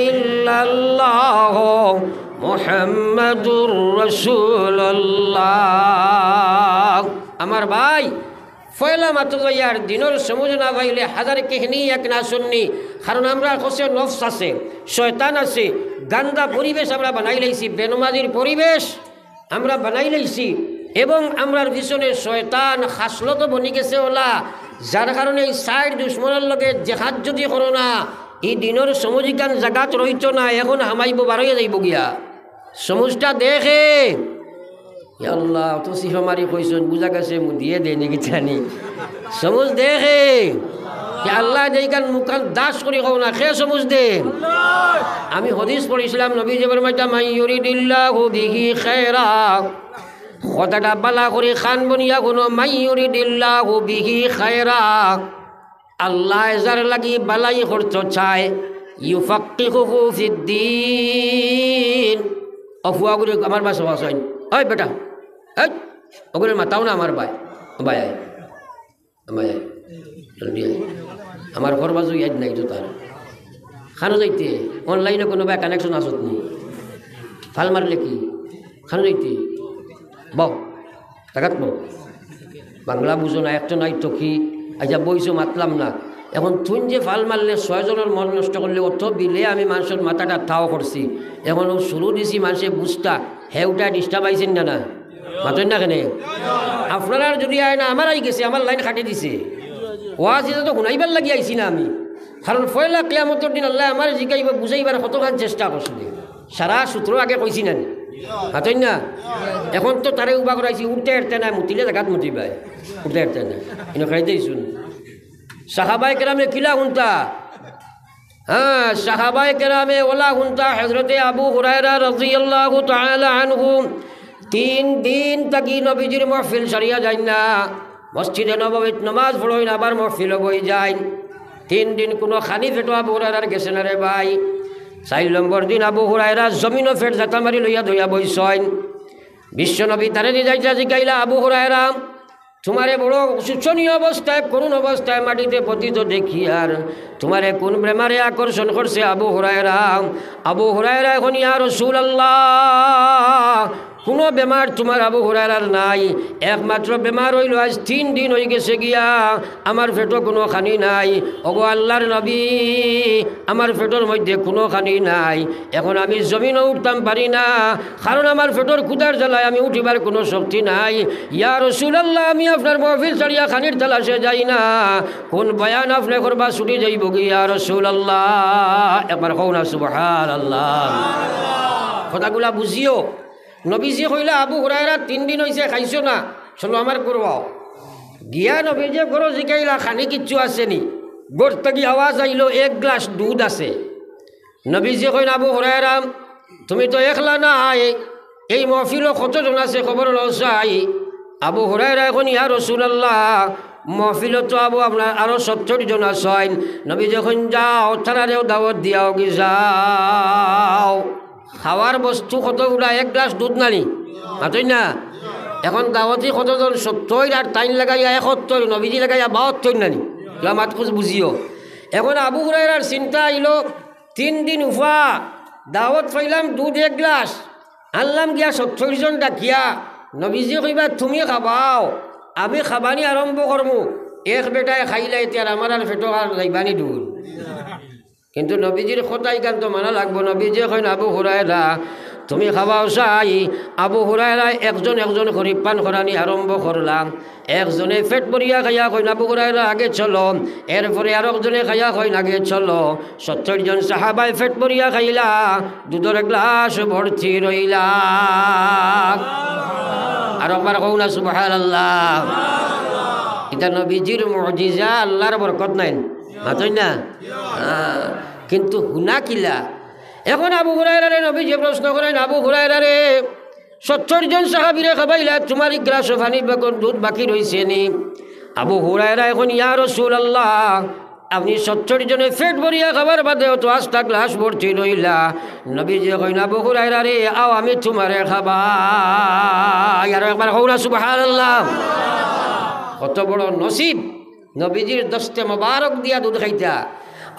ইল্লাল্লাহ মুহাম্মাদুর রাসূলুল্লাহ। আমার ভাই ফয়লা মাত্র যাইয়ার দিনের সমুজ না পাইলে হাজার কেহনি এক না শুননি। কারণ আমরা কষে নফস আছে, শয়তান আছে, গান্দা পরিবেশ আমরা বানাই লাইছি, বেনমাজির পরিবেশ আমরা বানাই লাইছি, এবং আমরার পিছনে শয়তান খাসলত বনি গেছে ওলা, যার কারণে এই সাইড দুশ্মনের লগে জেহাদ যদি করো না, এই দিনের সমুজিকান জাগাত রইত না, এখন হামাইব বারোয়া যাইব গিয়া। সমুজটা দেখে আল্লাহ তো সিফা মারি কইসন, বুঝা গেছে মু দিয়ে দে নাকি জানি। সমুজ দেখে আল্লাহ দেখান মুখান দাস করি কও না, খে সমুজ দে। আমি হদিস পড়িছিলাম, নবী জীবন মাইটা মাই ইউরিদিল্লাহু বিহি খায়রা, কথাটা বালা করে খান বনিয়া কোনো মাই ইউরিদিল্লাহু বিহি খায়রা, আল্লাহ যার লাগি বালাই করতে চায়, ইউফাক্কিহুহু ফিদ্দিন। অফুয়া করে আমার বাসা বাসাইন, ওই বেটা এই ওগুলোর মাতাও না আমার ভাই, ভাই আয় ভাই আয় জলদি আয়, আমার ঘর বাজু ইয়াদ নাই তো তার খানো যাইতে অনলাইনে কোনো ভাই কানেকশন আসত নি, ফাল মারলে কি খানো যাইতে বউ টাকাত বউ বাংলা বুঝো না, একটা নাই তো কি আচ্ছা বইছো মাতলাম না। এখন তুই যে ফাল মারলে 6 জনের মন নষ্ট করলে অত বিলে আমি মানুষের মাথাটা তাও করছি, এখন শুরু দিছি মানুষে বুঝতা হেউটা ডিস্টার্ব আইছেন না, মাতেন না কেনে আপনারা যদি আয় না, আমার আই গেছে, আমার লাইন কাটি দিছে, ওয়াজ এটা তো শুনাইবার লাগি আইছি না আমি। কারণ ফয়লা কিয়ামতের দিন আল্লাহ আমার জিগাইব বুঝাইবার কতখান চেষ্টা করছিল, সারা সূত্র আগে কইছি না হাতই না। এখন তো তারে উবা করাইছি, উঠতে এরতে না, মুতিলে জাগাত মুতিবাই, উঠতে এরতে না, এনে খাই দিয়েছুন সাহাবায়ে কেরামে কিলা হুনতা হ্যাঁ সাহাবায়ে কেরামে ওলা হুনতা হযরতে আবু হুরায়রা রাদিয়াল্লাহু তাআলা আনহু 3 দিন তাকি নবীজির মাহফিল সারিয়া যায় না মসজিদে নববীত নামাজ পড়ই না আবার মাহফিল বই যায় 3 দিন কোনো খানি ফেটো আবু হুরায়রার গেছে না রে ভাই 4 নম্বর দিন আবু হুরায়রা জমিনও ফেট জাতা মারি লইয়া ধইয়া বইছয় বিশ্বনবী তারে যাইতা জিগাইলা আবু হুরায়রা তোমারে বড় শোচনীয় অবস্থায় করুণ অবস্থায় মাটিতে পতিত দেখি আর তোমারে কোন প্রেমারে আকর্ষণ করছে আবু হুরায়রা এখন ইয়া রাসূলুল্লাহ কোনো বেমার তোমার আবু হুরায়রার নাই একমাত্র বেমার হইল আজ 3 দিন হয়ে গেছে গিয়া আমার পেটো কোনো খানি নাই ওগো আল্লাহর নবী আমার পেটোর মধ্যে কোনো খানি নাই এখন আমি জমিনও উঠতাম পারি না কারণ আমার পেটোর ক্ষুধার জ্বালায় আমি উঠিবার কোনো শক্তি নাই ইয়া রাসূলুল্লাহ আমি আপনার মাহফিল ছাড়িয়া খানির তালাশে যাই না কোন বয়ান আপনি করবা ছুটি যাইব কি ইয়া রাসূলুল্লাহ একবার কও না সুবহানাল্লাহ কথাগুলা বুঝিও নবীজি কইলা আবু হুরায়রা 3 দিন হয়েছে খাইছো না চলো আমার করবাও গিয়া নবীজি করো জিকাইলা খানি কিচ্ছু আসেনি গোর থেকে আওয়াজ আইলো 1 গ্লাস দুধ আছে নবীজি কইলা আবু হুরায়রা তুমি তো একলা না এই মাহফিলও কতজন আছে খবর লসাই আবু হুরায়রা এখন ইয়া রাসূলুল্লাহ মাহফিলত তো আপনার আরও 70 জন আছেন নবীজি যখন যাও তারারেও দাওয়াত দিয়াও কি যাও খাওয়ার বস্তু কতগুলা 1 গ্লাস দুধ নানি মাতই না এখন দাওয়াতি কতজন 70 আর টাইম লাগাইয়া 71 নবীজি লাগাইয়া 72 নানি কিয়া মাত খুঁজ বুঝিও এখন আবু হুরায়রার চিন্তা আইলো 3 দিন উফা দাওয়াত পাইলাম দুধ 1 গ্লাস আনলাম গিয়া 70 জন ডাকিয়া নবীজি কইবা তুমি খাবাও আমি খাবানি আরম্ভ করমু এক বেটায় খাইলে এতিয়া আমার আর পেটো আর যাইবানি দূর কিন্তু নবীজির কথাই গান তো মানা লাগবো নবীজি কইন আবু হুরায়রা তুমি খাওয়াও চাই আবু হুরায়রা একজন করে পান করানি আরম্ভ করলাম একজনে পেট ভরিয়া খাইয়া কইন আবু হুরায়রা আগে চলো এরপরে আর একজনে খাইয়া কইন আগে চলো 70 জন সাহাবায় পেট ভরিয়া খাইলা দুধের গ্লাস ভর্তি রইলা আর একবার কও না সুবহানাল্লাহ এটা নবীজির মুজিজা আল্লাহর বরকত নাই মাতই না কিন্তু হুনা কিলা এখন আবু হুরায়রা নবীজি প্রশ্ন করেন আবু হুরায়রা 70 জন সাহাবীরে খাবাইলা তোমার গ্লাস পানি দুধ বাকি রইছে নি আবু হুরায়রা এখন ইয়া রাসূলুল্লাহ আপনি 70 জনে পেট ভরিয়া খাবার বাদেও তো আস্তা গ্লাস ভর্তি রইলা নবীজি কইন আবু হুরায়রা আও আমি তোমারে খাবাই আর একবার কও না সুবহানাল্লাহ কত বড় নসিব নবীজির দস্তে মোবারক দিয়া দুধ খাইতা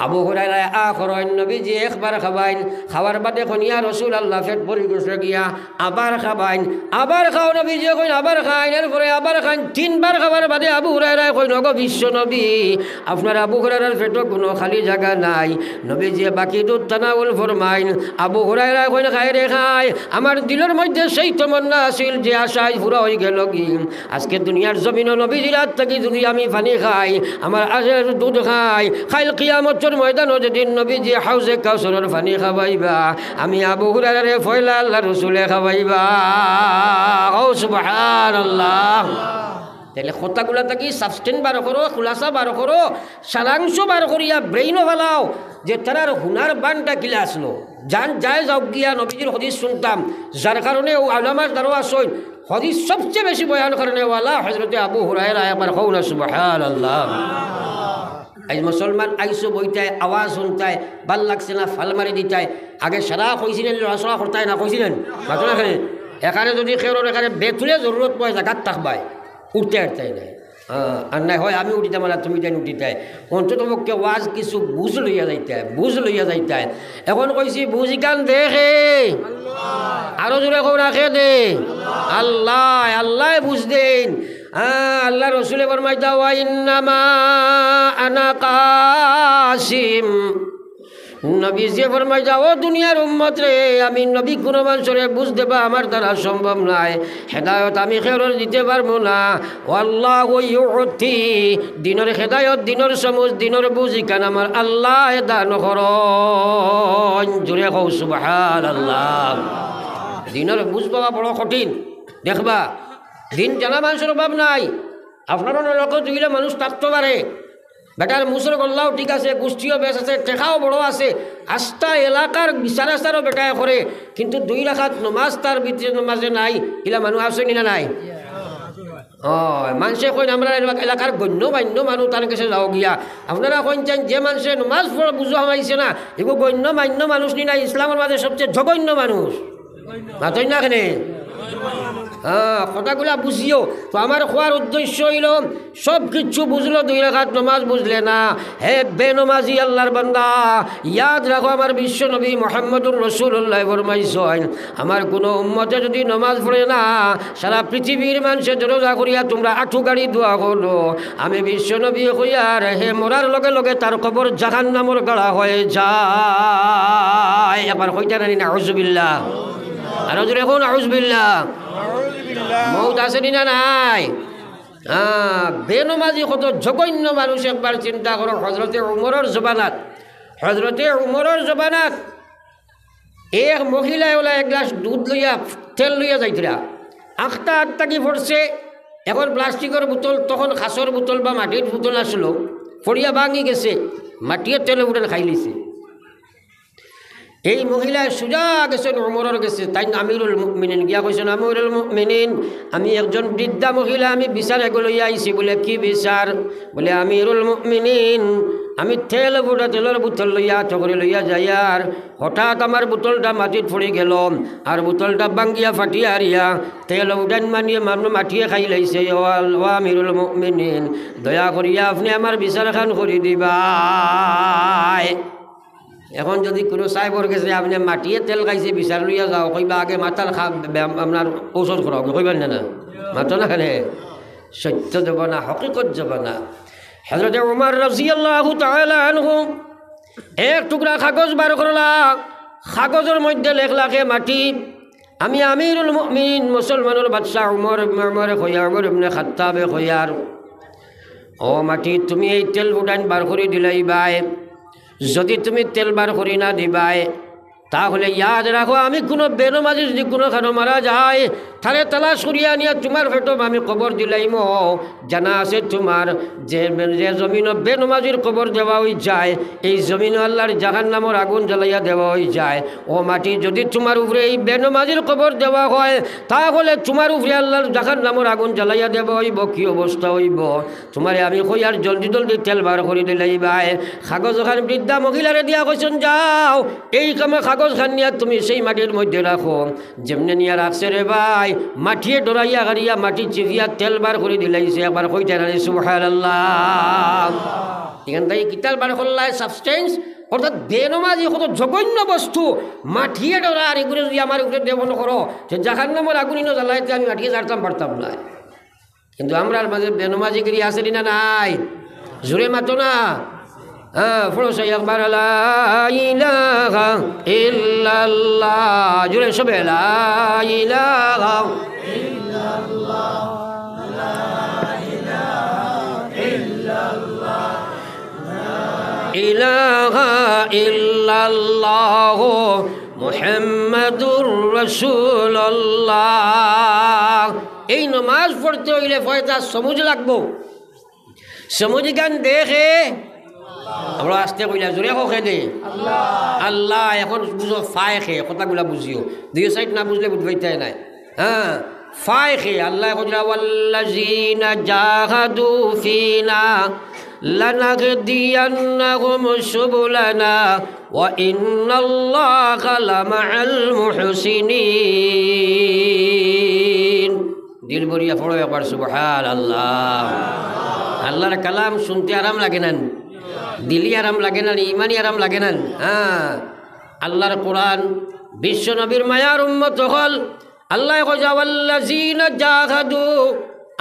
আবু হুরায়রা আখরন নবীজি একবার খাবাইন খাওয়ার বাদে কোন ইয়া রাসূলুল্লাহ পেট ভরি গেছে গিয়া আবার খাবাইন আবার খাও নবীজি কইন আবার খাইন এরপরে আবার খাইন 3 বার খাবার বাদে আবু হুরায়রা কইন ওগো বিশ্ব নবী আপনার আবু হুরায়রার পেটে কোনো খালি জায়গা নাই নবীজি বাকি দুধ তানাউল ফরমাইন আবু হুরায়রা কইন খাই রে খাই আমার দিলের মধ্যে সেই তমন্না আছিল যে আশায় পুরা হয়ে গেল কি আজকে দুনিয়ার জমিনে নবীজির হাত থেকে যদি আমি পানি খাই আমার আজের দুধ খাই খাইল কিয়ামত ময়দান যেদিন নবীজি হাউজে কাউসারের পানি খাওয়াইবা আমি আবু হুরায়রা ফয়লা আল্লাহ রাসূলে খাওয়াইবা ও সুবহানাল্লাহ তাহলে কথাগুলা থাকি সাবস্টেন্স বার করো খুলাসা বার করো সারাংশ বার করিয়া ব্রেইনও ফেলাও যে তারার হুনার বানটা কিলা আসলো জান যায় যাও গিয়া নবীজির হদিস শুনতাম যার কারণে ও আলামার দ্বারা আসইন হদিস সবচেয়ে বেশি বয়ান করনে ওয়ালা হযরতে আবু হুরায়রা একবার কও না সুবহানাল্লাহ আজ মুসলমান আইসো বইতায় আওয়াজ শুনতায় ভাল লাগছে না ফাল মারি দিতায় আগে সারা কইছিলেন লড়াচড়া করতায় না কইছিলেন ঘটনা এখানে এখানে যদি খেরোর এখানে বেতুলে জরুরত পড়ে জায়গাত থাকবাই উঠতে আটতাই নাই আর নাই হয় আমি উঠিতাম না তুমি তাই উঠিতাই অন্তত পক্ষে ওয়াজ কিছু বুঝ লইয়া যাইতায় এখন কইছি বুঝি গান দেখে আরো জোরে কৌ রাখে দে আল্লাহ বুঝ দেন আল্লাহ রসুলে ফরমাইতা ওয়া ইন্নামা আনা কাসিম নবীজি ফরমাইতা ও দুনিয়ার উম্মত রে আমি নবী কোনো মানুষরে বুঝ দেবা আমার দ্বারা সম্ভব নাই হেদায়ত আমি খেরর দিতে পারবো না আল্লাহু ইউতি দিনের হেদায়ত দিনের সমুজ দিনের বুঝি কান আমার আল্লাহ দান করন জুড়ে কও সুবহানাল্লাহ দিনের বুঝ পাওয়া বড় কঠিন দেখবা দিন জানা মানুষের অভাব নাই আপনারও লক্ষ্য জুগিলে মানুষ থাকতে পারে বেটার মুসর গল্লাও ঠিক আছে, গোষ্ঠীও বেশ আছে, টেকাও বড় আছে, আস্থা এলাকার বিচার আচারও বেটায় করে, কিন্তু 2 রাকাত নমাজ তার ভিতরে নমাজে নাই, এলা মানুষ আছে না নাই? মানুষে কইন আমরা এলাকার গণ্য মান্য মানুষ তার কাছে যাও গিয়া, আপনারা কইছেন যে মানুষে নমাজ পড়া বুঝো হামাইছে না, এগুলো গণ্য মান্য মানুষ নি না, ইসলামের মাঝে সবচেয়ে জঘন্য মানুষ মাতই না কেনে। কথাগুলা বুঝিও তো। আমার খোয়ার উদ্দেশ্য হইল সব কিছু বুঝলো, 2 রাকাত নমাজ বুঝলে না, হে বেনমাজি আল্লাহর বান্দা, ইয়াদ রাখো আমার বিশ্ব নবী মুহাম্মদুর রাসূলুল্লাহ ফরমাইছেন, আমার কোনো উম্মতে যদি নমাজ পড়ে না, সারা পৃথিবীর মানুষের দরজা করিয়া তোমরা আঠু গাড়ি দোয়া করো, আমি বিশ্ব নবী কইয়ার হে মরার লগে লগে তার কবর জাহান্নামের গাড়া হয়ে যায়। আবার কইতা নানি নাউযুবিল্লাহ, আর জোরে কোন নাউযুবিল্লাহ, মৌত আছে না নাই? বেনমাজি কত জঘন্য মানুষ, একবার চিন্তা করো। হজরতে উমরের জবানাত এক মহিলা ওলা 1 গ্লাস দুধ লইয়া তেল লইয়া যাইতরা, আটটা কি পড়ছে, এখন প্লাস্টিকের বোতল, তখন খাসর বোতল বা মাটির বোতল আসলো, ফড়িয়া ভাঙি গেছে, মাটিয়ে তেলে উঠে খাই লিছে। এই মহিলা সোজা গেছেন উমরের গেছে, তাই আমিরুল মুমিনিন গিয়া কইছেন, আমিরুল মুমিনিন, আমি একজন বৃদ্ধা মহিলা, আমি বিচার এগুলো আইছি। বলে কি বিচার? বলে আমিরুল মুমিনিন, আমি তেলের বোতল লইয়া ঠকরে লইয়া যাই, আর হঠাৎ আমার বোতলটা মাটিত পড়ে গেল, আর বোতলটা ভাঙ্গিয়া ফাটিয়া হারিয়া তেল উঠান মানিয়ে মাটিয়ে খাই লাইছে। ও আমিরুল মুমিনিন, দয়া করিয়া আপনি আমার বিচার খান করে দিবা। এখন যদি কোনো সাহেবর গেছে আপনি মাটিয়ে তেল খাইছে বিচার লইয়া যাও, কইবা আগে মাথার আপনার ঔষধ খরাও, কইবেন না মাতো না খানে, সত্য যাব না, হকিকত যাব না। হযরত উমর রাদিয়াল্লাহু তাআলা আনহু এক টুকরা কাগজ বার করলা, কাগজের মধ্যে লেখলাকে মাটি, আমি আমিরুল মুমিনিন মুসলমানের বাদশাহ উমর ইবনে খাত্তাবে খয়ার, ও মাটি তুমি এই তেল উঠান বার করে দিলাই বাই, যদি তুমি তেল বার করি না দিবাই, তাহলে ইয়াদ রাখো আমি কোনো বেনমাজি যদি কোনো খানো মারা যায়, তাহলে তালাশ করিয়া নিয়ে তোমার পেটো আমি কবর দিলাইম। জানা আছে তোমার যে জমিন বেনমাজির কবর দেওয়া হয়ে যায়, এই জমিন আল্লাহর জাহান্নামের আগুন জ্বালাইয়া দেওয়া হয়ে যায়। ও মাটি যদি তোমার উপরে এই বেনমাজির কবর দেওয়া হয়, তাহলে তোমার উপরে আল্লাহর জাহান্নামের আগুন জ্বালাইয়া দেওয়া হইব, কি অবস্থা হইব তোমারে আমি কই, আর জলদি জলদি তেল বার করে দিলাইবাই। কাগজ খান বৃদ্ধা মহিলারে দিয়া কইছেন, যাও এই কামে কাগজ খান নিয়া তুমি সেই মাটির মধ্যে রাখো। যেমনি নিয়া রাখছে রে ভাই, মাটিয়ে ডরাইয়া গাড়িয়া মাটি চিপিয়া তেল বার করে দিলাইছে। একবার কইতে না সুবহানাল্লাহ। এখান থেকে কিতাল বার করলাই সাবস্টেন্স, অর্থাৎ বেনমাজি কত জঘন্য বস্তু, মাটিয়ে ডরা। আর এগুলো যদি আমার উপরে দেব করো, যে জাহান্নামের আগুনই না জ্বালাইতে আমি মাটিয়ে জানতাম পারতাম না। কিন্তু আমরার মাঝে বেনমাজি গিরি আছে না নাই? জোরে মাতো না। ফরসা একবার লা ইলাহা ইল্লাল্লাহ, জোরে সবে লা ইলাহা ইল্লাল্লাহ, লা ইলাহা ইল্লাল্লাহ, ইলাহা ইল্লাল্লাহ মুহাম্মাদুর রাসূলুল্লাহ। এই নামাজ পড়তে হইলে ফয়দা সমুজ লাগবো, সমুজ গান দেখে আমরা আসতে কইলা জোরে খে দে আল্লাহ। এখন বুঝো ফায় খে, কথাগুলা বুঝিও, 2 সাইড না বুঝলে বুঝবাইতে নাই। ফায় খে আল্লাহ কইলা ওয়াল্লাযিনা জাহাদু ফিনা লানাহদিয়ান্নাহুম সুবুলানা ওয়া ইন্নাল্লাহা লামাআল মুহসিনিন। দিল ভরিয়া পড়ো একবার সুবহানাল্লাহ। আল্লাহর কালাম শুনতে আরাম লাগে না? দিলি আরাম লাগে না? ইমানি আরাম লাগে না? আল্লাহর কোরআন বিশ্ব নবীর মায়ার উম্মত হল। আল্লাহ কইয়া ওয়াল্লাযিনা জাহাদু,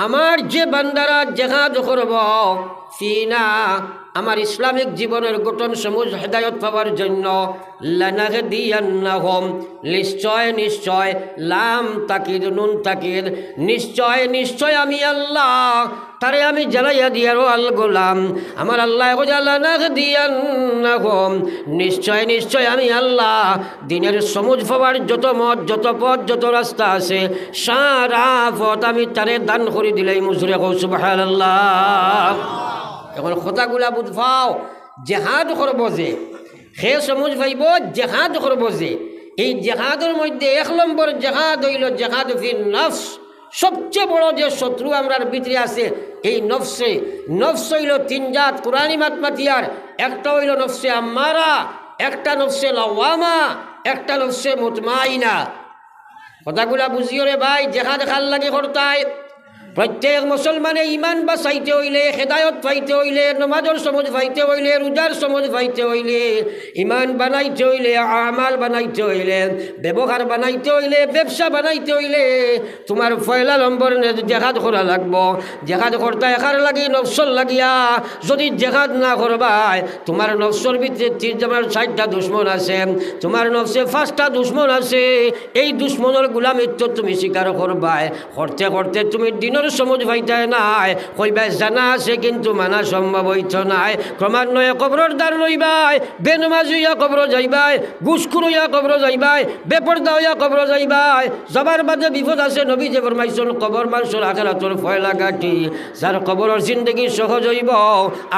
আমার যে বান্দারা জিহাদ করব ফিনা, আমার ইসলামিক জীবনের গঠন সমূহ হেদায়ত পাওয়ার জন্য, লানাহদিয়ান্নাহুম, নিশ্চয় নিশ্চয়, লাম তাকিদ নুন তাকিদ, নিশ্চয় নিশ্চয় আমি আল্লাহ তারে আমি জ্বালাইয়া দিয়ারও আল গোলাম। আমার আল্লাহ লানাহদিয়ান্নাহুম, নিশ্চয় নিশ্চয় আমি আল্লাহ দিনের সমুজ পাওয়ার যত মত, যত পথ, যত রাস্তা আছে, সারা পথ আমি তারে দান করে দিলাই। মুজরে কও সুবহানাল্লাহ। এখন কথাগুলা বুঝফাও জেহাদ করব যে সে সমুজ ভাইব জেহাদ করব যে এই জেহাদের মধ্যে 1 নম্বর জেহাদ হইল জেহাদ ফির নফস। সবচেয়ে বড় যে শত্রু আমরার ভিতরে আছে এই নফসে। নফস হইল 3 জাত কুরআনি মাতমাতিয়ার। একটা হইল নফসে আম্মারা, একটা নফসে লাওয়ামা, একটা নফসে মুতমাইনা। কথাগুলা বুঝিও রে ভাই, জেহাদ খাল লাগে করতায়। প্রত্যেক মুসলমানে ইমান বাঁচাইতে হইলে, হেদায়ত পাইতে হইলে, নমাজের সমজ পাইতে হইলে, রোজার সমজ পাইতে হইলে, ইমান বানাইতে হইলে, আমাল বানাইতে হইলে, ব্যবহার বানাইতে হইলে, ব্যবসা বানাইতে হইলে তোমার পয়লা নম্বর জেহাদ করা লাগবো। জেহাদ করতে একার লাগি নফসর লাগিয়া যদি জেহাদ না করবাই তোমার নফসর ভিতরে 60টা দুশ্মন আছে, তোমার নফসে 5টা দুশ্মন আছে। এই দুশ্মনের গুলামিত্ব তুমি স্বীকার করবাই। করতে করতে তুমি দিনের সমুজ ভাইতায় নাই, কইবাই জানা আছে কিন্তু মানা সম্ভব হইত নাই। ক্রমান্বয়ে কবরের দ্বার লইবাই, বেনমাজ হইয়া কবর যাইবাই, ঘুষখোর হইয়া কবর যাইবাই, বেপর্দা হইয়া কবর যাইবাই। যাবার বাদে বিপদ আছে। নবী যে ফরমাইছেন কবর মানুষের আখিরাতের ফয়লা কাটি। যার কবরের জিন্দগি সহজ হইব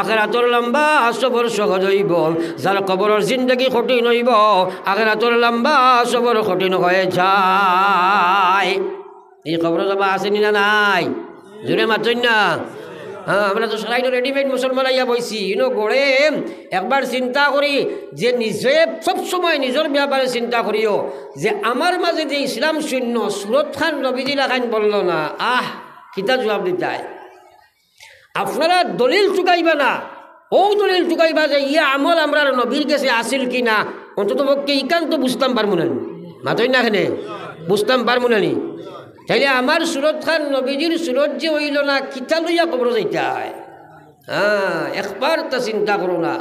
আখিরাতের লম্বা সফর সহজ হইব। যার কবরের জিন্দগি কঠিন হইব আখিরাতের লম্বা সফর কঠিন হয়ে যায়। এই খবর যাবা আসেনি না নাই? জোরে মাতই না। হ্যাঁ, আমরা তো সবাই রেডিমেড মুসলমান আইয়া বইছি গড়ে। একবার চিন্তা করি যে নিজে সবসময় নিজের ব্যাপারে চিন্তা করিও যে আমার মাঝে যে ইসলাম শূন্য সুরত খান নবীজি লাখান বলল না, কিতা জবাব দিতায়? আপনারা দলিল চুকাইবা না, ও দলিল চুকাইবা যে ইয়া আমল আমরা নবীর কাছে আসিল কিনা। অন্তত পক্ষে ইকান তো বুঝতাম পারবো না। মাতই না এখানে বুঝতাম পারবো না। তাইলে আমার সুরত খান নবীজির সুরত যে হইল না, কিতা লইয়া কবর যাইতে হয়? একবার তা চিন্তা করো না।